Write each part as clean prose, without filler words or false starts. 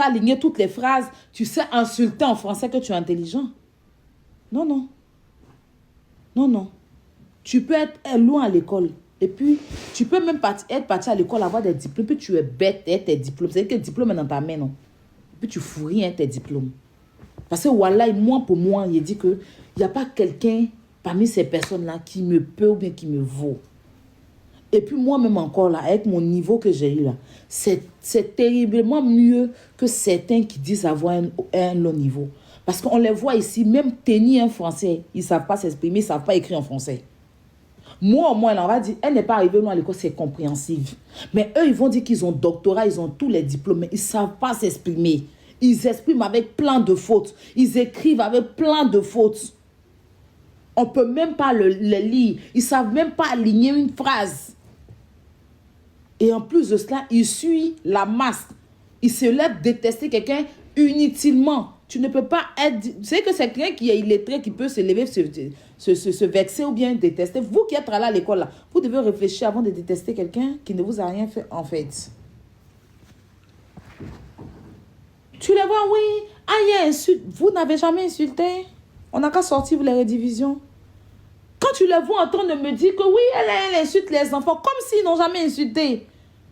aligner toutes les phrases, tu sais insulter en français que tu es intelligent. Non, non. Non, non. Tu peux être loin à l'école. Et puis, tu peux même être parti à l'école, avoir des diplômes. Puis tu es bête et tes diplômes. C'est-à-dire que le diplôme est dans ta main, non? Et puis tu fous rien tes diplômes. Parce que voilà, moi pour moi, il dit que il n'y a pas quelqu'un parmi ces personnes-là qui me peut ou bien qui me vaut. Et puis moi-même encore là, avec mon niveau que j'ai eu là, c'est terriblement mieux que certains qui disent avoir un long niveau. Parce qu'on les voit ici, même tenir un français, ils ne savent pas s'exprimer, ils ne savent pas écrire en français. Moi, au moins, là, on va dire, elle n'est pas arrivée loin à l'école, c'est compréhensif. Mais eux, ils vont dire qu'ils ont doctorat, ils ont tous les diplômes, mais ils ne savent pas s'exprimer. Ils expriment avec plein de fautes. Ils écrivent avec plein de fautes. On ne peut même pas le lire. Ils ne savent même pas aligner une phrase. Et en plus de cela, ils suivent la masse. Ils se lèvent détester quelqu'un inutilement. Tu ne peux pas être... Tu sais que c'est quelqu'un qui est illettré, qui peut se lever, se vexer ou bien détester. Vous qui êtes allé à l'école, là, vous devez réfléchir avant de détester quelqu'un qui ne vous a rien fait, en fait. Tu les vois, oui. Ah, il y a insulte. Vous n'avez jamais insulté. On n'a qu'à sortir les redivisions. Quand tu les vois en train de me dire que oui, elle insulte les enfants, comme s'ils n'ont jamais insulté.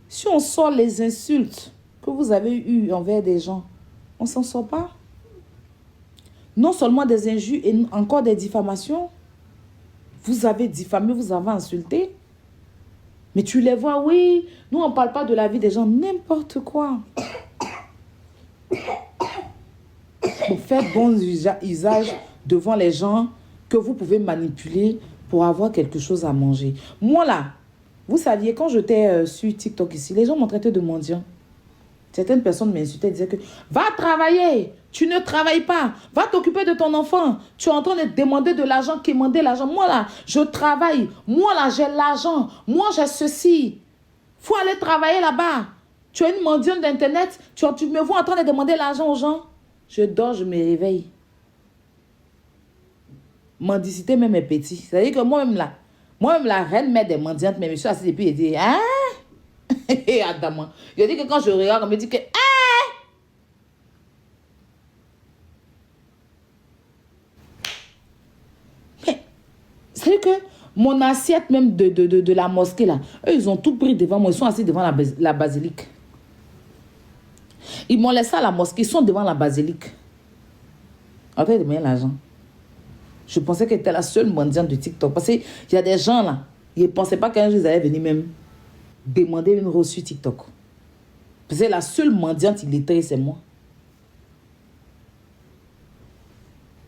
Si on sort les insultes que vous avez eues envers des gens, on ne s'en sort pas. Non seulement des injures et encore des diffamations. Vous avez diffamé, vous avez insulté. Mais tu les vois, oui. Nous, on ne parle pas de la vie des gens, n'importe quoi. Vous faites bon usage devant les gens que vous pouvez manipuler pour avoir quelque chose à manger. Moi, là, vous saviez, quand j'étais sur TikTok ici, les gens m'ont traité de mendiant. Certaines personnes m'insultaient, disaient que va travailler, tu ne travailles pas, va t'occuper de ton enfant, tu es en train de demander de l'argent, quémander l'argent. Moi là, je travaille, moi là, j'ai l'argent, moi j'ai ceci. Il faut aller travailler là-bas. Tu es une mendiante d'internet, tu me vois en train de demander l'argent aux gens. Je dors, je me réveille. Mendicité même est petit. C'est-à-dire que moi-même la reine mère des mendiantes, mais monsieur assis et puis il dit, hein? Et Adam, je dis que quand je regarde, on me dit que mais c'est que mon assiette même de la mosquée là, eux ils ont tout pris devant moi, ils sont assis devant la basilique. Ils m'ont laissé à la mosquée, ils sont devant la basilique. En train de demander l'argent. Je pensais qu'elle était la seule mendiante de TikTok. Parce qu'il y a des gens là, ils ne pensaient pas qu'un jour ils allaient venir même demander une reçue TikTok. Parce que la seule mendiante illettrée, c'est moi.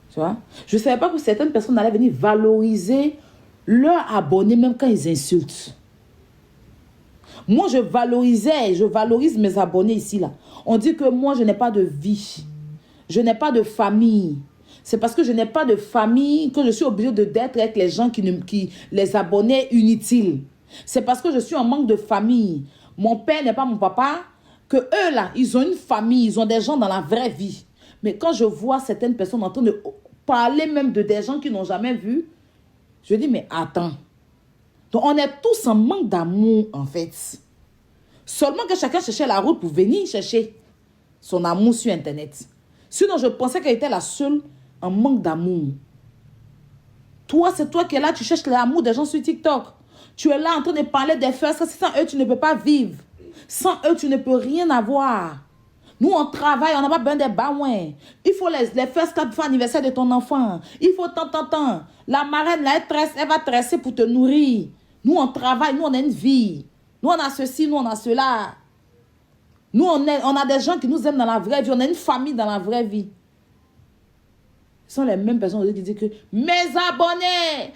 Tu vois? Je ne savais pas que certaines personnes allaient venir valoriser leurs abonnés même quand ils insultent. Moi, je valorise mes abonnés ici là. On dit que moi, je n'ai pas de vie. Je n'ai pas de famille. C'est parce que je n'ai pas de famille que je suis obligée d'être avec les gens les abonnés inutiles. C'est parce que je suis en manque de famille. Mon père n'est pas mon papa. Que eux là, ils ont une famille, ils ont des gens dans la vraie vie. Mais quand je vois certaines personnes en train de parler même de des gens qu'ils n'ont jamais vus, je dis mais attends. Donc on est tous en manque d'amour en fait. Seulement que chacun cherchait la route pour venir chercher son amour sur Internet. Sinon je pensais qu'elle était la seule en manque d'amour. Toi, c'est toi qui es là, tu cherches l'amour des gens sur TikTok. Tu es là en train de parler des frères, sans eux, tu ne peux pas vivre. Sans eux, tu ne peux rien avoir. Nous, on travaille, on n'a pas besoin des baouins. Il faut les faire pour l'anniversaire de ton enfant. Il faut tant. La marraine, là, elle va tresser pour te nourrir. Nous, on travaille, nous, on a une vie. Nous, on a ceci, nous, on a cela. Nous, on a des gens qui nous aiment dans la vraie vie. On a une famille dans la vraie vie. Ce sont les mêmes personnes qui disent que mes abonnés,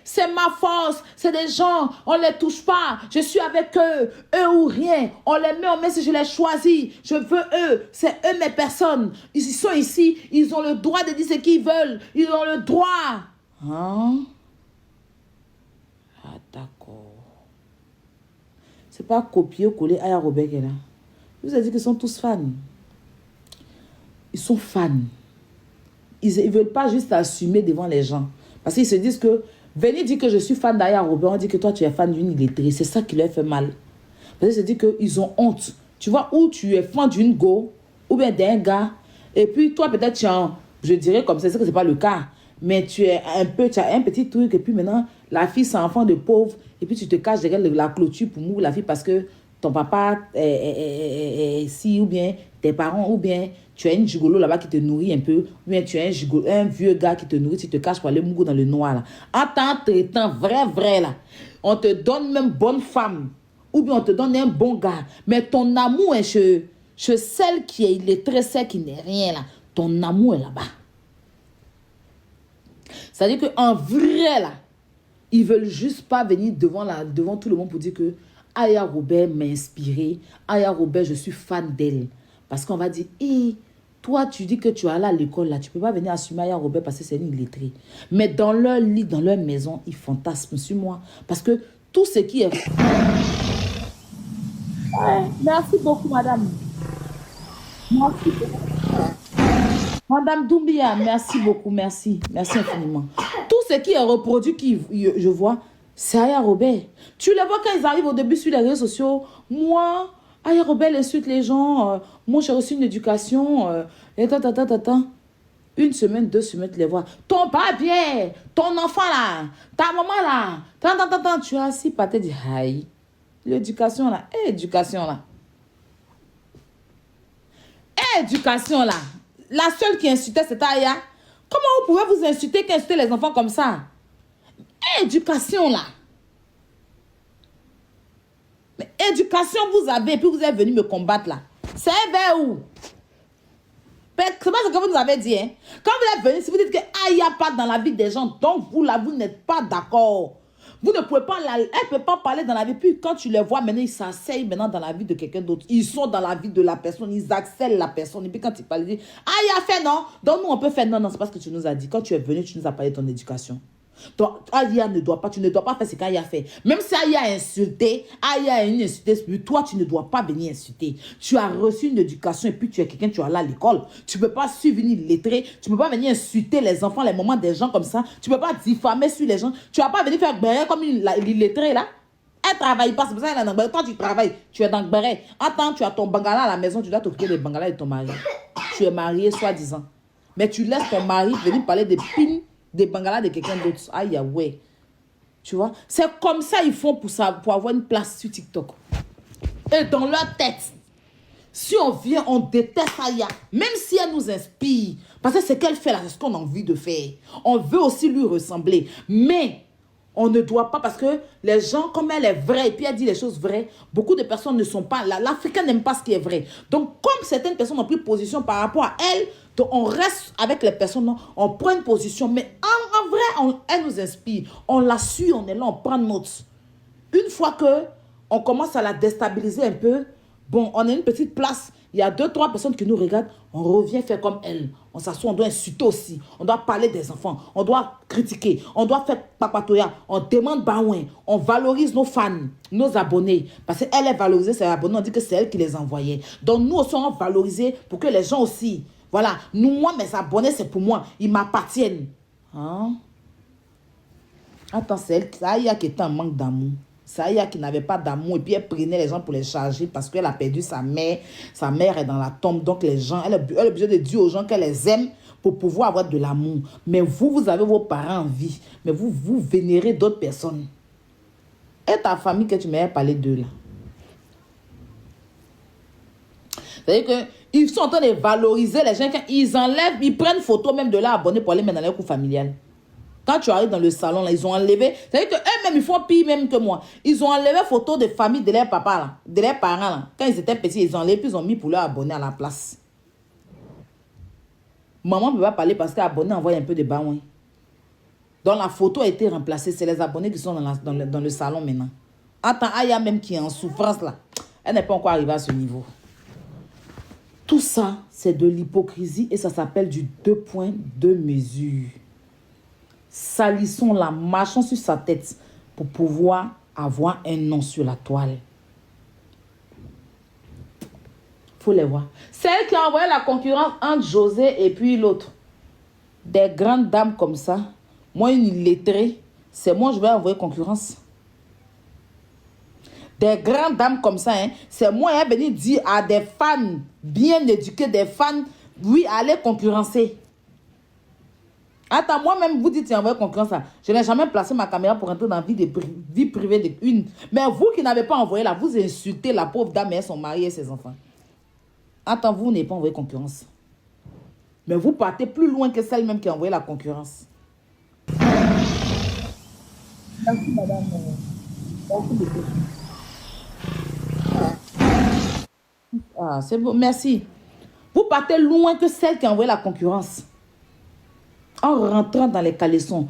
c'est ma force, c'est des gens, on ne les touche pas, je suis avec eux ou rien, on les met, on met si je les choisis, je veux eux, c'est eux mes personnes, ils sont ici, ils ont le droit de dire ce qu'ils veulent, ils ont le droit. Hein? Ah d'accord. C'est pas copier-coller Aya Robert qui est là. Vous avez dit qu'ils sont tous fans. Ils sont fans. Ils ne veulent pas juste assumer devant les gens. Parce qu'ils se disent que, venez dire que je suis fan d'Aya Robert, on dit que toi tu es fan d'une illettrée. C'est ça qui leur fait mal. Parce qu'ils se disent qu'ils ont honte Tu vois, où tu es fan d'une go, ou bien d'un gars, et puis toi, peut-être, tu as, je dirais comme ça, c'est que ce n'est pas le cas, mais tu es un peu, tu as un petit truc, et puis maintenant, la fille, c'est un enfant de pauvre, et puis tu te caches derrière la clôture pour mourir la fille parce que ton papa est si, ou bien tes parents, ou bien tu as une gigolo là-bas qui te nourrit un peu, ou bien tu as un vieux gars qui te nourrit, tu te caches pour aller mourir dans le noir là. En tant traitant vrai là, on te donne même bonne femme, ou bien on te donne un bon gars, mais ton amour est chez celle qui est illettrée, celle qui n'est rien là. Ton amour est là-bas. C'est-à-dire qu'en vrai là, ils veulent juste pas venir devant tout le monde pour dire que Aya Robert m'a inspiré. Aya Robert, je suis fan d'elle. Parce qu'on va dire, hé, toi, tu dis que tu es allé à l'école là, tu peux pas venir assumer Aya Robert parce que c'est une illettrée. Mais dans leur lit, dans leur maison, ils fantasment sur moi. Parce que tout ce qui est... Merci beaucoup, madame. Merci beaucoup. Madame Doumbia, merci beaucoup, merci. Merci infiniment. Tout ce qui est reproduit, je vois, c'est Aya Robert. Tu les vois quand ils arrivent au début sur les réseaux sociaux. Moi, Aya Robert insulte les gens. Moi, j'ai reçu une éducation. Et une semaine, 2 semaines, tu les vois. Ton papier, ton enfant là, ta maman là. Tu es assis par terre, dis, aïe. L'éducation là, éducation là. Éducation là. La seule qui insultait, c'était Aya. Comment vous pouvez vous insulter qu'insulter les enfants comme ça? Éducation, là. Mais éducation, vous avez, et puis vous êtes venu me combattre, là. C'est vers où? C'est pas ce que vous nous avez dit, hein. Quand vous êtes venu, si vous dites que Aya part dans la vie des gens, donc vous, là, vous n'êtes pas d'accord. Vous ne pouvez pas, elle ne peut pas parler dans la vie. Puis quand tu les vois, maintenant, ils s'asseyent maintenant dans la vie de quelqu'un d'autre. Ils sont dans la vie de la personne, ils accèlent la personne. Et puis quand ils parlent, ils disent, ah, il a fait non. Donc nous, on peut faire non, non, c'est pas ce que tu nous as dit. Quand tu es venu, tu nous as parlé de ton éducation. Donc, Aya ne doit pas, tu ne dois pas faire ce qu'Aya fait. Même si Aya a insulté, Aya a une insulté, toi, tu ne dois pas venir insulter. Tu as reçu une éducation et puis tu es quelqu'un, tu es allé à l'école. Tu ne peux pas suivre une lettrée, tu ne peux pas venir insulter les enfants, les moments des gens comme ça. Tu ne peux pas diffamer sur les gens. Tu ne vas pas venir faire béret comme une lettrée là. Elle ne travaille pas, c'est pour ça qu'elle est dans Gbéré. Toi, tu travailles, tu es dans Gbéré. Attends, tu as ton bangala à la maison, tu dois t'occuper des bangalas de ton mari. Tu es marié, soi-disant. Mais tu laisses ton mari venir parler des pins, des bangalas de quelqu'un d'autre. Aïe, ouais. Tu vois? C'est comme ça ils font pour avoir une place sur TikTok. Et dans leur tête, si on vient, on déteste Aya. Même si elle nous inspire. Parce que ce qu'elle fait là, c'est ce qu'on a envie de faire. On veut aussi lui ressembler. Mais on ne doit pas, parce que les gens, comme elle est vraie, et puis elle dit les choses vraies, beaucoup de personnes ne sont pas là. L'Africain n'aime pas ce qui est vrai. Donc, comme certaines personnes ont pris position par rapport à elle, donc on reste avec les personnes, on prend une position. Mais en vrai, elle nous inspire. On la suit, on est là, on prend note. Une fois que on commence à la déstabiliser un peu, bon, on a une petite place. Il y a 2, 3 personnes qui nous regardent. On revient faire comme elle. On s'assoit, on doit insulter aussi. On doit parler des enfants. On doit critiquer. On doit faire papatoya. On demande baouin. On valorise nos fans, nos abonnés. Parce qu'elle est valorisée, ses abonnés. On dit que c'est elle qui les envoyait. Donc nous aussi, on va valoriser pour que les gens aussi. Voilà. Moi, mes abonnés, c'est pour moi. Ils m'appartiennent. Hein? Attends, c'est elle. Ça y a qui est en manque d'amour. Saya qui n'avait pas d'amour et puis elle prenait les gens pour les charger parce qu'elle a perdu sa mère. Sa mère est dans la tombe. Donc les gens, elle est obligée de dire aux gens qu'elle les aime pour pouvoir avoir de l'amour. Mais vous avez vos parents en vie. Mais vous vénérez d'autres personnes. Et ta famille que tu m'as parlé d'eux là. C'est-à-dire qu'ils sont en train de valoriser les gens. Quand ils enlèvent, ils prennent photo même de leurs abonnés pour aller mettre dans leur coup familial. Quand tu arrives dans le salon, là, ils ont enlevé. C'est-à-dire qu'eux-mêmes, ils font pire même que moi. Ils ont enlevé photo de famille de leur papa, là, de leurs parents. Là. Quand ils étaient petits, ils ont enlevé, puis ils ont mis pour leur abonné à la place. Maman ne peut pas parler parce qu'abonné envoie un peu de baouin. Donc la photo a été remplacée. C'est les abonnés qui sont dans le salon maintenant. Attends, Aya même qui est en souffrance là. Elle n'est pas encore arrivée à ce niveau. Tout ça, c'est de l'hypocrisie et ça s'appelle du 2 points, 2 mesures. Salissons-la, marchons sur sa tête pour pouvoir avoir un nom sur la toile. Il faut les voir. C'est elle qui a envoyé la concurrence entre José et puis l'autre. Des grandes dames comme ça. Moi, une illettrée, c'est moi je vais envoyer concurrence. Des grandes dames comme ça, hein, c'est moi qui venu dire à des fans bien éduqués, des fans, oui, allez concurrencer. Attends, moi-même, vous dites, c'est envoyé concurrence là. Je n'ai jamais placé ma caméra pour entrer dans la vie privée d'une. Mais vous qui n'avez pas envoyé là, vous insultez la pauvre dame et son mari et ses enfants. Attends, vous n'avez pas envoyé concurrence. Mais vous partez plus loin que celle même qui a envoyé la concurrence. Merci, madame. Merci beaucoup. Ah, c'est bon, merci. Vous partez loin que celle qui a envoyé la concurrence. En rentrant dans les caleçons,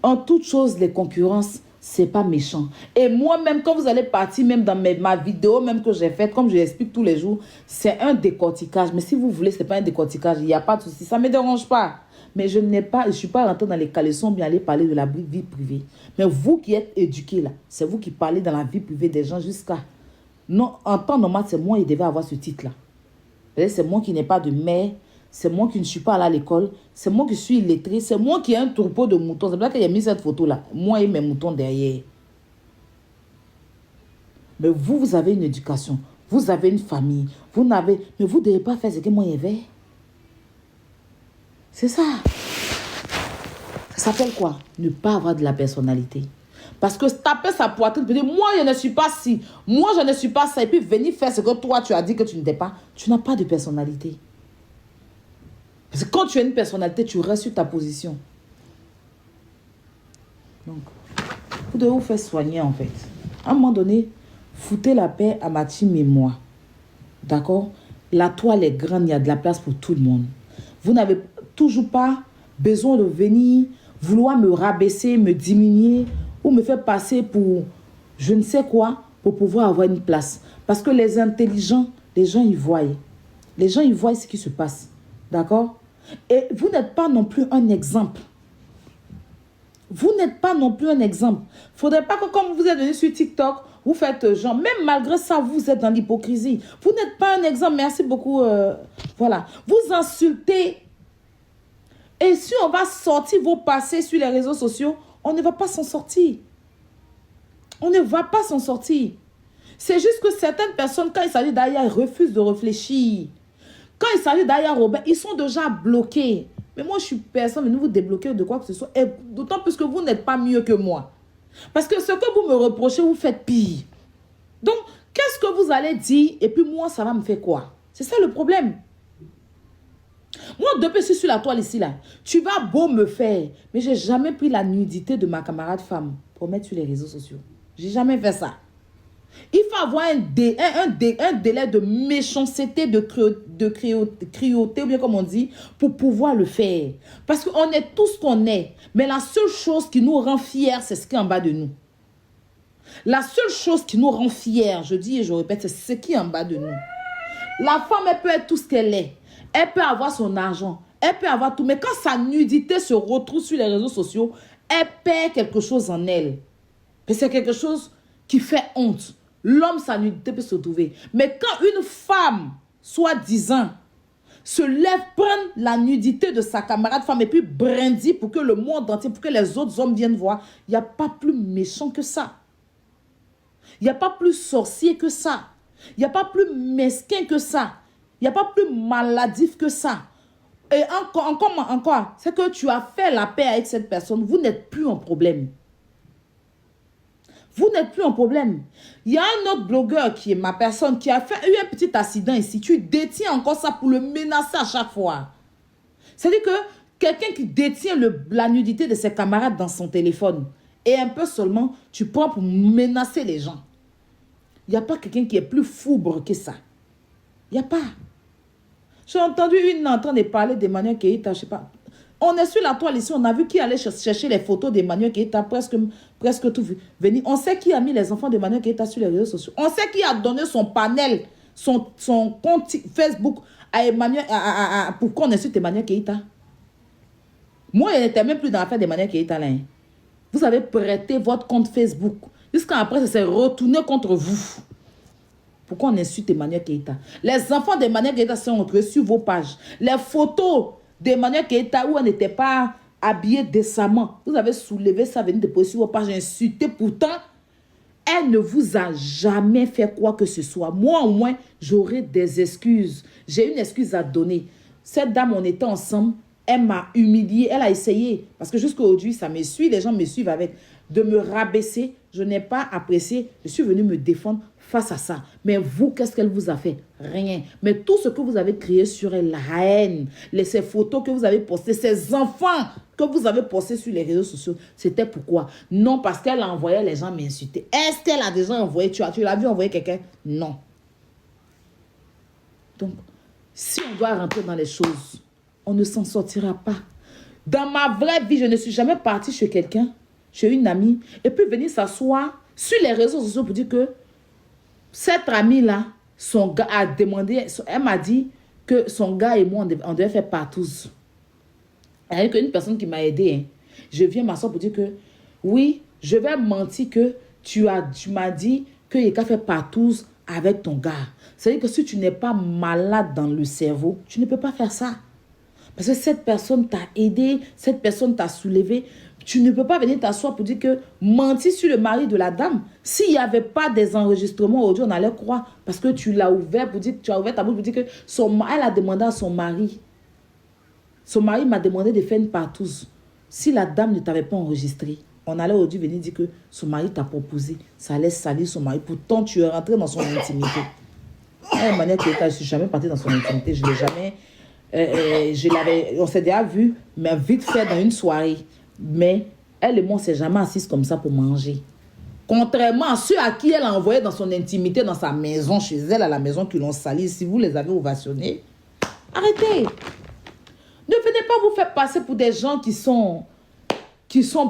en toute chose, les concurrences, c'est pas méchant. Et moi-même, quand vous allez partir, même dans ma vidéo même que j'ai faite, comme je l'explique tous les jours, c'est un décortiquage. Mais si vous voulez, c'est pas un décortiquage, il n'y a pas de souci. Ça ne me dérange pas. Mais je ne suis pas rentré dans les caleçons, bien aller parler de la vie privée. Mais vous qui êtes éduqués là, c'est vous qui parlez dans la vie privée des gens jusqu'à... Non, en temps normal, c'est moi qui devais avoir ce titre-là. C'est moi qui n'ai pas de mère. C'est moi qui ne suis pas allé à l'école. C'est moi qui suis illettré. C'est moi qui ai un troupeau de moutons. C'est pour ça qu'il a mis cette photo-là. Moi et mes moutons derrière. Mais vous, vous avez une éducation. Vous avez une famille. Vous n'avez... Mais vous ne devez pas faire ce que moi j'ai fait. C'est ça. Ça s'appelle quoi? Ne pas avoir de la personnalité. Parce que taper sa poitrine, dire, moi je ne suis pas ci. Moi je ne suis pas ça. Et puis venir faire ce que toi tu as dit que tu n'étais pas. Tu n'as pas de personnalité. Parce que quand tu as une personnalité, tu restes sur ta position. Donc, vous devez vous faire soigner en fait. À un moment donné, foutez la paix à ma team et moi. D'accord? La toile est grande, il y a de la place pour tout le monde. Vous n'avez toujours pas besoin de venir vouloir me rabaisser, me diminuer ou me faire passer pour je ne sais quoi pour pouvoir avoir une place. Parce que les intelligents, les gens y voient. Les gens y voient ce qui se passe. D'accord? Et vous n'êtes pas non plus un exemple. Vous n'êtes pas non plus un exemple. Il ne faudrait pas que comme vous êtes venu sur TikTok, vous faites genre, même malgré ça, vous êtes dans l'hypocrisie. Vous n'êtes pas un exemple. Merci beaucoup. Voilà. Vous insultez. Et si on va sortir vos passés sur les réseaux sociaux, on ne va pas s'en sortir. On ne va pas s'en sortir. C'est juste que certaines personnes, quand il s'agit d'Aya, elles refusent de réfléchir. Quand il s'agit d'Aya Robert, ils sont déjà bloqués. Mais moi, je suis personne, mais nous vous débloquez de quoi que ce soit. Et d'autant plus que vous n'êtes pas mieux que moi. Parce que ce que vous me reprochez, vous faites pire. Donc, qu'est-ce que vous allez dire? Et puis moi, ça va me faire quoi? C'est ça le problème. Moi, depuis que je suis sur la toile ici, là, tu vas beau me faire. Mais je n'ai jamais pris la nudité de ma camarade femme pour mettre sur les réseaux sociaux. Je n'ai jamais fait ça. Il faut avoir un délai de méchanceté, de cruauté, ou bien comme on dit, pour pouvoir le faire. Parce qu'on est tout ce qu'on est. Mais la seule chose qui nous rend fiers, c'est ce qui est en bas de nous. La seule chose qui nous rend fiers, je dis et je répète, c'est ce qui est en bas de nous. La femme, elle peut être tout ce qu'elle est. Elle peut avoir son argent. Elle peut avoir tout. Mais quand sa nudité se retrouve sur les réseaux sociaux, elle perd quelque chose en elle. C'est quelque chose qui fait honte. L'homme, sa nudité peut se trouver. Mais quand une femme, soi-disant, se lève, prend la nudité de sa camarade femme et puis brindit pour que le monde entier, pour que les autres hommes viennent voir, il n'y a pas plus méchant que ça. Il n'y a pas plus sorcier que ça. Il n'y a pas plus mesquin que ça. Il n'y a pas plus maladif que ça. Et encore, c'est que tu as fait la paix avec cette personne. Vous n'êtes plus en problème. Vous n'êtes plus en problème. Il y a un autre blogueur qui est ma personne qui a eu un petit accident ici. Tu détiens encore ça pour le menacer à chaque fois. C'est-à-dire que quelqu'un qui détient la nudité de ses camarades dans son téléphone et un peu seulement, tu prends pour menacer les gens. Il n'y a pas quelqu'un qui est plus foubre que ça. Il n'y a pas. J'ai entendu une en train de parler d'Emmanuel Keïta, je ne sais pas. On est sur la toile ici, on a vu qui allait chercher les photos d'Emmanuel Keïta, presque tout venu. On sait qui a mis les enfants d'Emmanuel Keïta sur les réseaux sociaux. On sait qui a donné son panel, son compte Facebook à Emmanuel, pour qu'on insulte Emmanuel Keïta. Moi, je n'étais même plus dans l'affaire d'Emmanuel Keïta là. Hein. Vous avez prêté votre compte Facebook. Jusqu'à après, ça s'est retourné contre vous. Pourquoi on insulte Emmanuel Keïta? Les enfants d'Emmanuel Keïta sont retrouvés sur vos pages. Les photos d'Emmanuel Keïta où elle n'était pas habillée décemment. Vous avez soulevé ça, venu déposer sur vos pages, insulté. Pourtant, Elle ne vous a jamais fait quoi que ce soit. Moi, au moins, j'aurai des excuses. J'ai une excuse à donner. Cette dame, on était ensemble. Elle m'a humiliée. Elle a essayé. Parce que jusqu'à aujourd'hui, ça me suit. Les gens me suivent avec de me rabaisser. Je n'ai pas apprécié. Je suis venue me défendre face à ça. Mais vous, qu'est-ce qu'elle vous a fait? Rien. Mais tout ce que vous avez créé sur elle, la haine, ces photos que vous avez postées, ces enfants que vous avez postés sur les réseaux sociaux, c'était pourquoi? Non, parce qu'elle a envoyé les gens m'insulter. Est-ce qu'elle a déjà envoyé? Tu l'as vu envoyer quelqu'un? Non. Donc, si on doit rentrer dans les choses, on ne s'en sortira pas. Dans ma vraie vie, je ne suis jamais partie chez quelqu'un, chez une amie, et puis venir s'asseoir sur les réseaux sociaux pour dire que cette amie-là, son gars a demandé, elle m'a dit que son gars et moi, on devait faire partouze. Il y a une personne qui m'a aidé. Hein. Je viens m'asseoir pour dire que, oui, je vais mentir que tu m'as dit que il a fait partouze avec ton gars. C'est-à-dire que si tu n'es pas malade dans le cerveau, tu ne peux pas faire ça. Parce que cette personne t'a aidé, cette personne t'a soulevé. Tu ne peux pas venir t'asseoir pour dire que mentir sur le mari de la dame. S'il n'y avait pas des enregistrements aujourd'hui, on allait croire. Parce que tu l'as ouvert pour dire, tu as ouvert ta bouche pour dire que elle a demandé à son mari. Son mari m'a demandé de faire une partouze. Si la dame ne t'avait pas enregistré, on allait aujourd'hui venir dire que son mari t'a proposé. Ça allait salir son mari. Pourtant, tu es rentré dans son intimité. De la manière que je ne suis jamais partie dans son intimité. Je ne l'ai jamais... on s'est déjà vu, mais vite fait dans une soirée. Mais elle et moi, on ne s'est jamais assises comme ça pour manger. Contrairement à ceux à qui elle a envoyé dans son intimité, dans sa maison, chez elle, à la maison, qui l'ont sali. Si vous les avez ovationnés, arrêtez. Ne venez pas vous faire passer pour des gens qui sont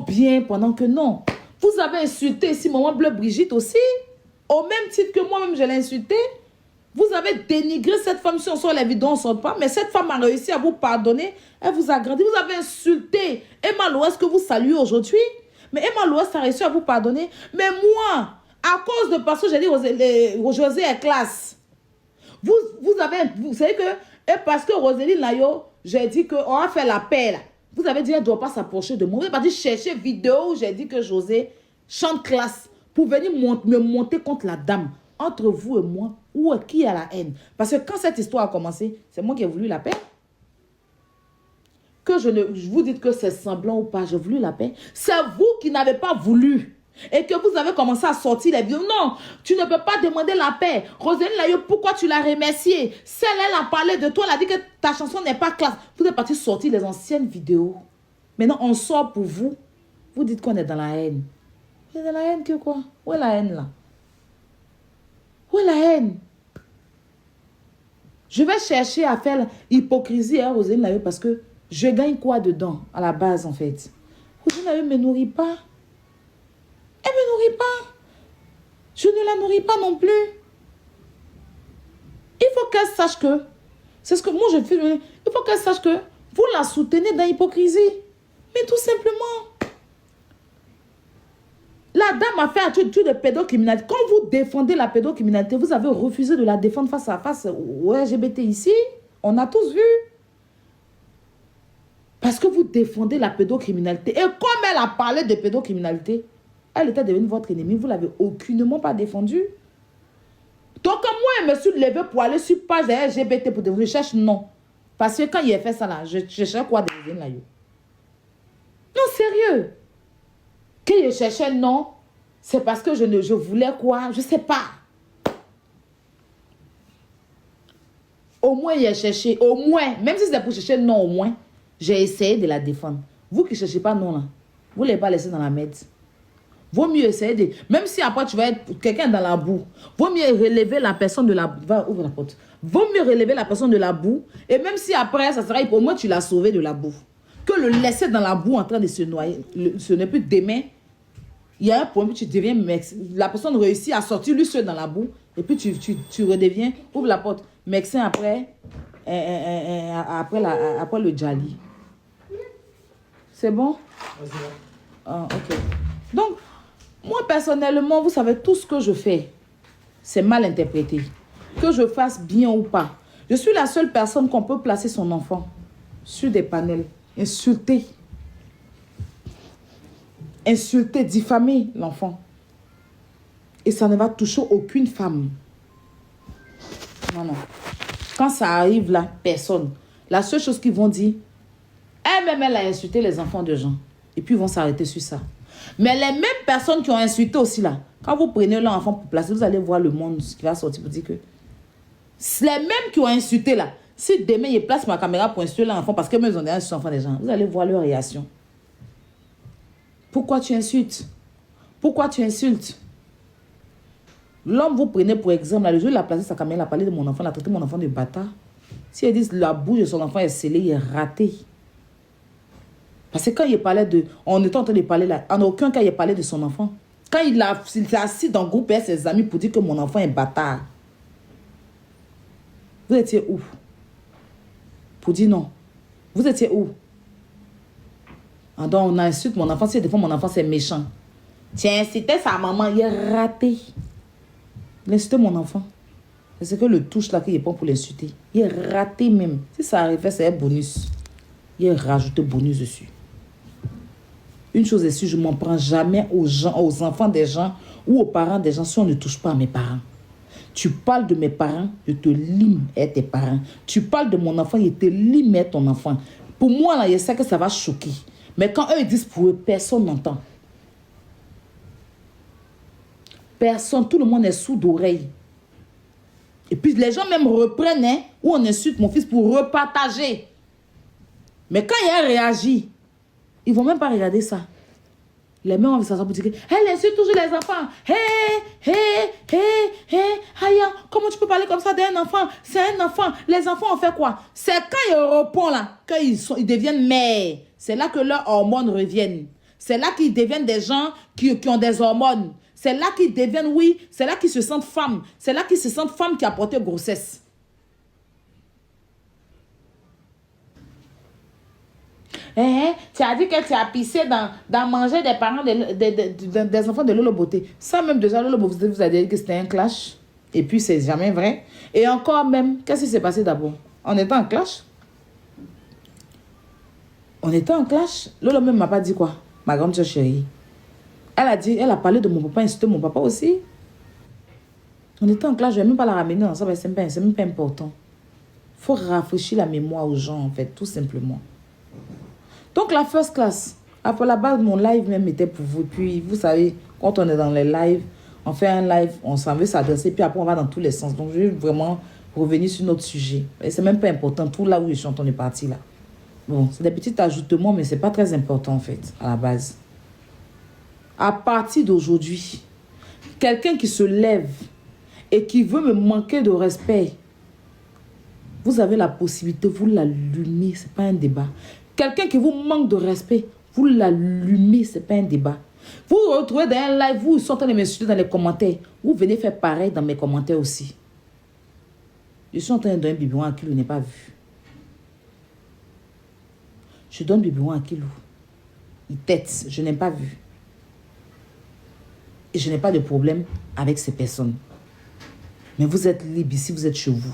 bien pendant que non. Vous avez insulté ici Maman Bleu Brigitte aussi. Au même titre que moi-même, je l'ai insulté. Vous avez dénigré cette femme. Si on sort les vidéos, on ne sort pas. Mais cette femme a réussi à vous pardonner. Elle vous a grandi. Vous avez insulté Emma Loès que vous saluez aujourd'hui. Mais Emma Loès a réussi à vous pardonner. Mais moi, à cause de parce que j'ai dit José est classe. Vous savez que, et parce que Roséline Layo, j'ai dit qu'on a fait la paix là. Vous avez dit qu'elle ne doit pas s'approcher de moi. Vous n'avez pas dit chercher vidéo où j'ai dit que José chante classe pour venir me monter contre la dame. Entre vous et moi, qui a la haine? Parce que quand cette histoire a commencé, c'est moi qui ai voulu la paix. Que je vous dites que c'est semblant ou pas, j'ai voulu la paix. C'est vous qui n'avez pas voulu. Et que vous avez commencé à sortir les vidéos. Non, tu ne peux pas demander la paix. Roséline Layo, pourquoi tu l'as remerciée? Celle, elle a parlé de toi, elle a dit que ta chanson n'est pas classe. Vous êtes parti sortir les anciennes vidéos. Maintenant, on sort pour vous. Vous dites qu'on est dans la haine. Vous êtes dans la haine que quoi? Où est la haine là? Où est la haine? Je vais chercher à faire l'hypocrisie à Roséline Layo parce que je gagne quoi dedans, à la base en fait? Roséline Layo ne me nourrit pas. Elle ne me nourrit pas. Je ne la nourris pas non plus. Il faut qu'elle sache que, c'est ce que moi je fais, il faut qu'elle sache que vous la soutenez dans l'hypocrisie. Mais tout simplement. La dame a fait un truc de pédocriminalité. Quand vous défendez la pédocriminalité, vous avez refusé de la défendre face à face au LGBT ici. On a tous vu. Parce que vous défendez la pédocriminalité. Et comme elle a parlé de pédocriminalité, elle était devenue votre ennemie. Vous ne l'avez aucunement pas défendue. Donc, quand moi, je me suis levée pour aller sur page LGBT pour défendre, je cherche non. Parce que quand il a fait ça là, je cherchais quoi de là. Non, sérieux. Quand je cherchais non, c'est parce que je voulais quoi? Je ne sais pas. Au moins, il a cherché. Au moins, même si c'est pour chercher non, au moins, j'ai essayé de la défendre. Vous qui ne cherchez pas non là, vous ne l'avez pas laissé dans la merde. Vaut mieux essayer de... Même si après tu vas être quelqu'un dans la boue, vaut mieux relever la personne de la boue. Va, ouvre la porte. Vaut mieux relever la personne de la boue. Et même si après, ça sera... Au moins, tu l'as sauvé de la boue. Que le laisser dans la boue en train de se noyer. Ce n'est plus demain. Il y a un point où tu deviens médecin. La personne réussit à sortir lui seul dans la boue. Et puis tu redeviens... Ouvre la porte. Médecin après... après le Djali. C'est bon? Ah, ok. Donc... Moi, personnellement, vous savez, tout ce que je fais, c'est mal interprété. Que je fasse bien ou pas. Je suis la seule personne qu'on peut placer son enfant sur des panels. Insulter. Insulter, diffamer l'enfant. Et ça ne va toucher aucune femme. Non, non. Quand ça arrive là, personne. La seule chose qu'ils vont dire, elle-même, elle a insulté les enfants de gens. Et puis, ils vont s'arrêter sur ça. Mais les mêmes personnes qui ont insulté aussi là, quand vous prenez leur enfant pour placer, vous allez voir le monde, ce qui va sortir pour dire que les mêmes qui ont insulté là, si demain, ils placent ma caméra pour insulter leur enfant parce que même ils ont déjà insulté l'enfant des gens, vous allez voir leur réaction. Pourquoi tu insultes? Pourquoi tu insultes? L'homme, vous prenez pour exemple, là, le jour où il a placé sa caméra, il a parlé de mon enfant, il a traité mon enfant de bâtard. Si elle dit la bouche de son enfant est scellée, il est raté. Parce que quand il parlait de... On était en train de parler là, en aucun cas il parlait de son enfant. Quand il s'est assis dans le groupe et ses amis pour dire que mon enfant est bâtard. Vous étiez où? Pour dire non. Vous étiez où? Ah, donc on insulte mon enfant, si des fois mon enfant c'est méchant. Tiens, c'était sa maman, il est raté. Il a insulté mon enfant. C'est que le touche là qu'il prend pour l'insulter. Il est raté même. Si ça arrivait, c'est un bonus. Il est rajouté bonus dessus. Une chose est sûre, je ne m'en prends jamais aux gens, aux enfants des gens ou aux parents des gens si on ne touche pas à mes parents. Tu parles de mes parents, je te lime à tes parents. Tu parles de mon enfant, je te lime à ton enfant. Pour moi, là, je sais que ça va choquer. Mais quand eux ils disent pour eux, personne n'entend. Personne, tout le monde est sourd d'oreille. Et puis les gens même reprennent, hein, ou on insulte mon fils pour repartager. Mais quand il réagit, ils ne vont même pas regarder ça. Les mêmes vont s'asseoir pour dire elle insulte toujours les enfants. Aya, comment tu peux parler comme ça d'un enfant? C'est un enfant. Les enfants ont fait quoi? C'est quand ils répondent là, quand ils deviennent mères. C'est là que leurs hormones reviennent. C'est là qu'ils deviennent des gens qui ont des hormones. C'est là qu'ils deviennent, oui, c'est là qu'ils se sentent femmes. C'est là qu'ils se sentent femmes qui a porté grossesse. Tu as dit que tu as pissé dans manger des parents des enfants de Lolo Beauté. Ça même déjà, Lolo Beauté vous a dit que c'était un clash. Et puis, c'est jamais vrai. Et encore même, qu'est-ce qui s'est passé d'abord? On était en clash. On était en clash. Lolo même m'a pas dit quoi? Ma grande soeur chérie. Elle a parlé de mon papa, insulté mon papa aussi. On était en clash, je ne vais même pas la ramener dans ça, c'est même pas important. Il faut rafraîchir la mémoire aux gens, en fait, tout simplement. Donc, la first class, après la base, mon live même était pour vous. Puis, vous savez, quand on est dans les lives, on fait un live, on s'en veut s'adresser, puis après, on va dans tous les sens. Donc, je vais vraiment revenir sur notre sujet. Et c'est même pas important, tout là où je suis en train de partir là. Bon, c'est des petits ajustements, mais c'est pas très important, en fait, à la base. À partir d'aujourd'hui, quelqu'un qui se lève et qui veut me manquer de respect, vous avez la possibilité, vous l'allumez, ce n'est pas un débat. Quelqu'un qui vous manque de respect, vous l'allumez, ce n'est pas un débat. Vous vous retrouvez dans un live, vous êtes en train de m'insulter dans les commentaires. Vous venez faire pareil dans mes commentaires aussi. Je suis en train de donner un biberon à Kilou, il n'est pas vu. Je donne biberon à Kilou. Il tête, je n'ai pas vu. Et je n'ai pas de problème avec ces personnes. Mais vous êtes libre ici, vous êtes chez vous.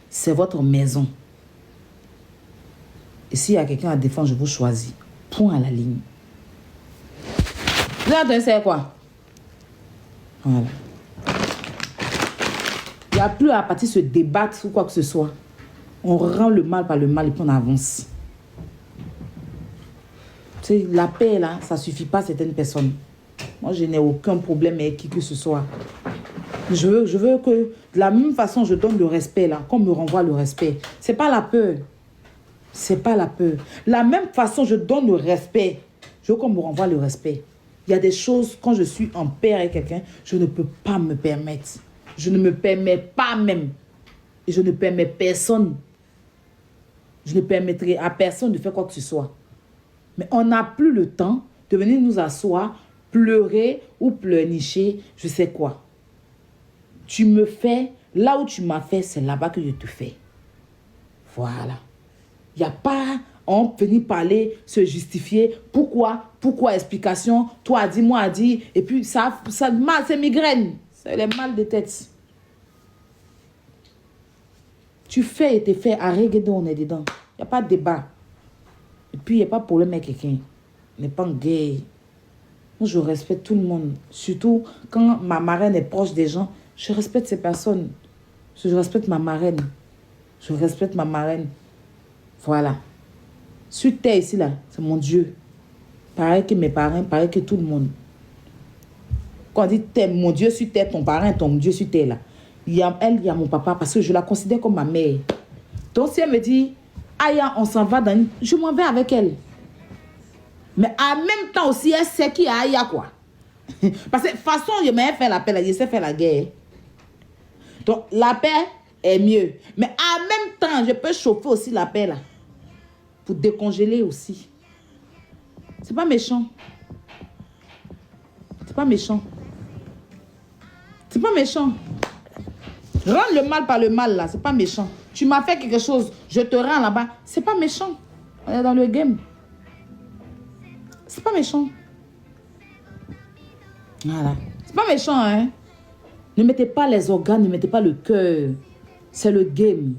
C'est votre maison. Et s'il y a quelqu'un à défendre, je vous choisis. Point à la ligne. Vous avez c'est quoi? Voilà. Il n'y a plus à partir de se débattre ou quoi que ce soit. On rend le mal par le mal et puis on avance. Tu sais, la paix, là, ça ne suffit pas à certaines personnes. Moi, je n'ai aucun problème avec qui que ce soit. Je veux que, de la même façon, je donne le respect, là, qu'on me renvoie le respect. Ce n'est pas la peur. Ce n'est pas la peur. La même façon, je donne le respect. Je veux qu'on me renvoie le respect. Il y a des choses, quand je suis en paix avec quelqu'un, je ne peux pas me permettre. Je ne me permets pas même. Et je ne permets personne. Je ne permettrai à personne de faire quoi que ce soit. Mais on n'a plus le temps de venir nous asseoir, pleurer ou pleurnicher, je sais quoi. Tu me fais, là où tu m'as fait, c'est là-bas que je te fais. Voilà. Il n'y a pas, on venir parler, se justifier. Pourquoi? Pourquoi explication? Toi a dit, moi a dit. Et puis ça mal, c'est migraine. C'est les mal de tête. Tu fais et t'es fait, arrête, on est dedans. Il n'y a pas de débat. Et puis il n'y a pas de problème avec quelqu'un. On n'est pas gay. Moi, je respecte tout le monde. Surtout quand ma marraine est proche des gens, je respecte ces personnes. Je respecte ma marraine. Je respecte ma marraine. Voilà. Sur terre ici, là, c'est mon Dieu. Pareil que mes parents, pareil que tout le monde. Quand on dit mon Dieu sur terre, ton parent, ton Dieu sur terre, là. Il y a mon papa, parce que je la considère comme ma mère. Donc, si elle me dit, Aya, on s'en va dans une... Je m'en vais avec elle. Mais en même temps aussi, elle sait qui est Aya, quoi. Parce que de toute façon, je m'ai fait la paix, je sais faire la guerre. Donc, la paix est mieux. Mais en même temps, je peux chauffer aussi la paix, là. Pour décongeler aussi. C'est pas méchant. C'est pas méchant. C'est pas méchant. Rendre le mal par le mal, là, c'est pas méchant. Tu m'as fait quelque chose, je te rends là-bas. C'est pas méchant. On est dans le game. C'est pas méchant. Voilà. C'est pas méchant, hein. Ne mettez pas les organes, ne mettez pas le cœur. C'est le game.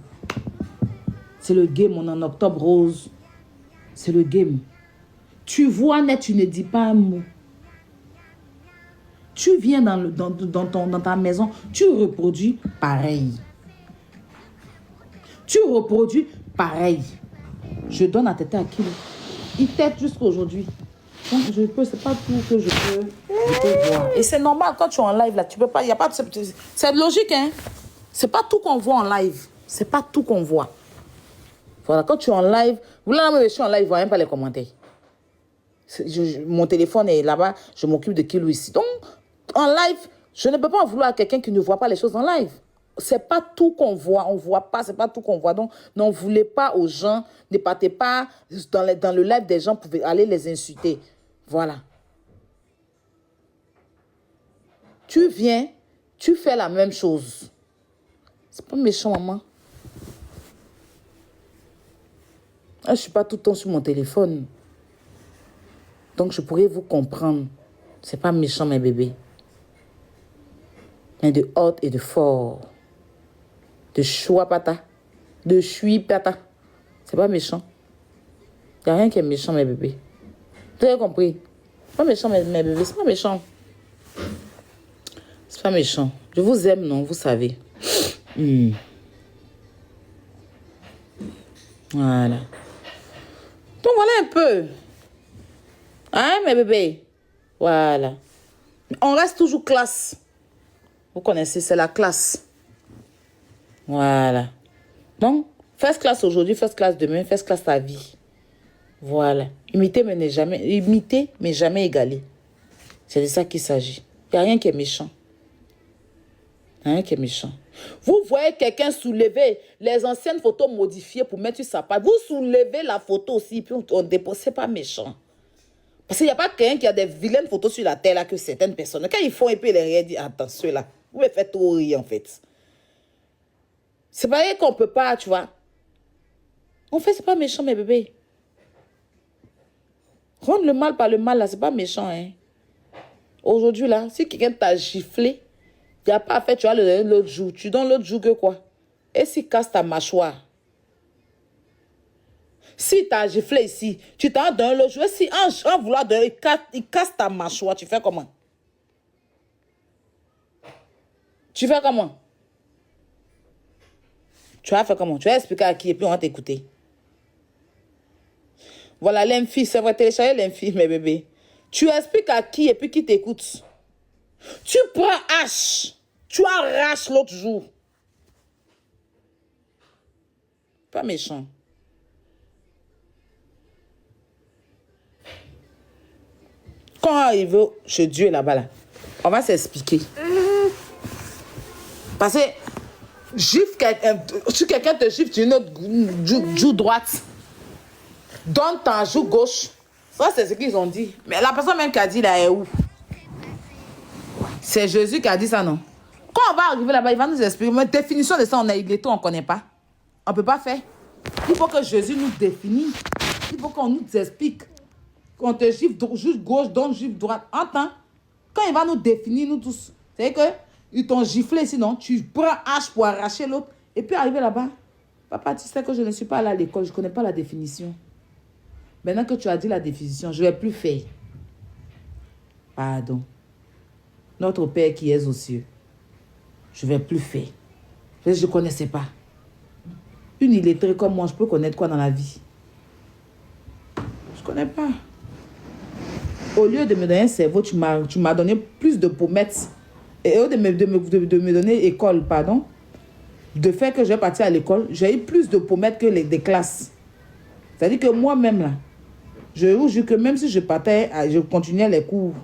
C'est le game, on est en octobre rose. C'est le game. Tu vois net, tu ne dis pas un mot. Tu viens dans ta maison, tu reproduis pareil. Tu reproduis pareil. Je donne à tête à qui? Il tête jusqu'à aujourd'hui. Donc, je peux, c'est pas tout que je peux voir. Et c'est normal quand tu es en live là, tu peux pas, il y a pas, c'est logique, hein. C'est pas tout qu'on voit en live. C'est pas tout qu'on voit. Voilà, quand tu es en live, vous là, je suis en live, je vois même pas les commentaires. Mon téléphone est là-bas, je m'occupe de Kilo ici. Donc, en live, je ne peux pas en vouloir à quelqu'un qui ne voit pas les choses en live. C'est pas tout qu'on voit, on voit pas, c'est pas tout qu'on voit. Donc, n'en voulez pas aux gens, ne partez pas dans le live des gens, vous pouvez aller les insulter. Voilà. Tu viens, tu fais la même chose. C'est pas méchant, maman. Je suis pas tout le temps sur mon téléphone. Donc, je pourrais vous comprendre. C'est pas méchant, mes bébés. Mais de haute et de fort. De choix pata. De chui pata. C'est pas méchant. Il n'y a rien qui est méchant, mes bébés. Vous avez compris? C'est pas méchant, mes bébés. C'est pas méchant. C'est pas méchant. Je vous aime, non? Vous savez. Voilà. Donc, voilà un peu. Hein, mes bébés? Voilà. On reste toujours classe. Vous connaissez, c'est la classe. Voilà. Donc, first class aujourd'hui, first class demain, first class ta vie. Voilà. Imiter, mais jamais égaler. C'est de ça qu'il s'agit. Il n'y a rien qui est méchant. Rien qui est méchant. Vous voyez quelqu'un soulever les anciennes photos modifiées pour mettre sur sa page. Vous soulevez la photo aussi, puis on dépose. C'est pas méchant. Parce qu'il n'y a pas quelqu'un qui a des vilaines photos sur la terre là que certaines personnes. Quand ils font et puis les rien disent, attention là, vous me faites trop rire en fait. C'est pas vrai qu'on peut pas, tu vois. En fait, c'est pas méchant, mes bébés. Rendre le mal par le mal là, c'est pas méchant, hein. Aujourd'hui là, si quelqu'un t'a giflé, il n'y a pas à faire, tu vois, l'autre jour. Tu donnes l'autre jour que quoi? Et s'il casse ta mâchoire? Si t'as giflé ici, tu t'en donnes l'autre jour. Et si en vouloir donner, il casse ta mâchoire, tu fais comment? Tu fais comment? Tu vas faire comment? Tu vas expliquer à qui et puis on va t'écouter. Voilà, l'infie, c'est vrai, télécharger l'infie, mes bébés. Tu expliques à qui et puis qui t'écoute. Tu prends H, tu arraches l'autre jour. Pas méchant. Quand on arrive chez Dieu là-bas, là, on va s'expliquer. Parce que si quelqu'un te gifle, tu une autre joue droite. Donne ta joue gauche. Ça, c'est ce qu'ils ont dit. Mais la personne même qui a dit là est où? C'est Jésus qui a dit ça, non? Quand on va arriver là-bas, il va nous expliquer. Mais définition de ça, on ne connaît pas. On ne peut pas faire. Il faut que Jésus nous définisse. Il faut qu'on nous explique. Qu'on te gifle juste gauche, donne gifle droite. Entends? Quand il va nous définir, nous tous. C'est que ils t'ont giflé, sinon tu prends H pour arracher l'autre. Et puis arriver là-bas. Papa, tu sais que je ne suis pas allé à l'école, je ne connais pas la définition. Maintenant que tu as dit la définition, je ne vais plus faire. Pardon. Notre Père qui est aux cieux. Je ne vais plus faire. Je ne connaissais pas. Une illettrée comme moi, je peux connaître quoi dans la vie? Je ne connais pas. Au lieu de me donner un cerveau, tu m'as donné plus de pommettes. Et au lieu de me donner école, pardon, de faire que je vais partir à l'école, j'ai eu plus de pommettes que des classes. C'est-à-dire que moi-même, là, je vous jure que même si je partais, je continuais les cours,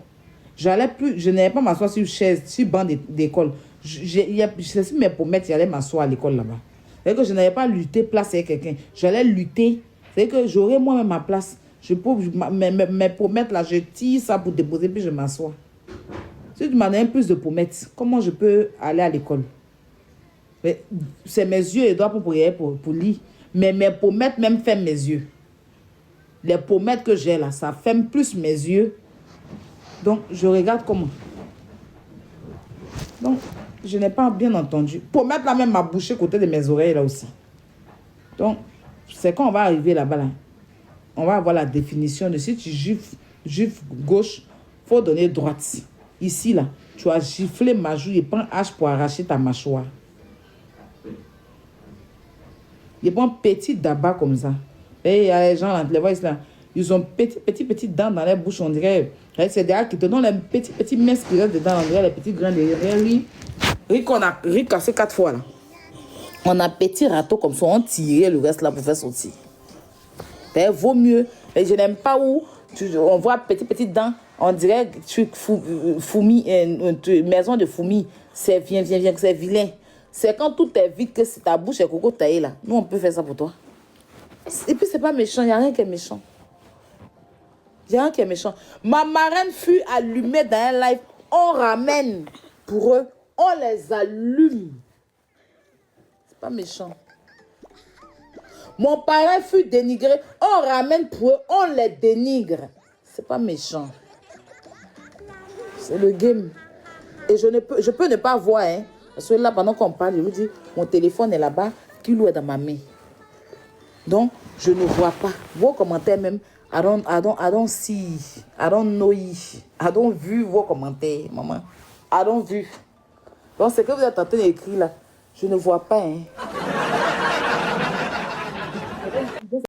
je n'allais pas m'asseoir sur une chaise, sur banc d'école. C'est sur mes pommettes, j'allais m'asseoir à l'école là-bas. C'est-à-dire que je n'allais pas lutter place avec quelqu'un. J'allais lutter. C'est-à-dire que j'aurais moi-même ma place. Mes pommettes là, je tire ça pour déposer, puis je m'assois. Si tu m'as donné plus de pommettes, comment je peux aller à l'école? C'est mes yeux et doigts pour lire. Mais mes pommettes même ferment mes yeux. Les pommettes que j'ai là, ça ferme plus mes yeux. Donc, je regarde comment. Donc, je n'ai pas bien entendu. Pommette là même m'a bouché côté de mes oreilles là aussi. Donc, c'est quand on va arriver là-bas là. On va avoir la définition de si tu gifles gauche, il faut donner droite. Ici là, tu as giflé ma joue et prends hache pour arracher ta mâchoire. Il prend petit d'abat comme ça. Et il y a les gens là, les voix là, ils ont petites dents dans les bouches, on dirait. C'est derrière qui te donnent les petits minces qui restent dedans, on dirait les petits grains de riz. Riz qu'on a cassé 4 fois là. On a petit râteau comme ça, on tirait le reste là pour faire sortir. Ben, vaut mieux. Mais je n'aime pas où on voit petites dents, on dirait maison de fourmis. C'est c'est vilain. C'est quand tout est vide que ta bouche est coco taillée là. Nous, on peut faire ça pour toi. Et puis, c'est pas méchant, il n'y a rien qui est méchant. Il n'y a rien qui est méchant. Ma marraine fut allumée dans un live. On ramène pour eux, on les allume. C'est pas méchant. Mon parrain fut dénigré. On ramène pour eux, on les dénigre. C'est pas méchant. C'est le game. Et je peux ne pas voir, hein. Parce que là, pendant qu'on parle, je vous dis, mon téléphone est là-bas, Kilo est dans ma main. Donc, je ne vois pas. Vos commentaires même, I don't see, I don't know, I don't vu vos commentaires, maman. I don't vu. Donc, c'est que vous êtes en train d'écrire là. Je ne vois pas, hein.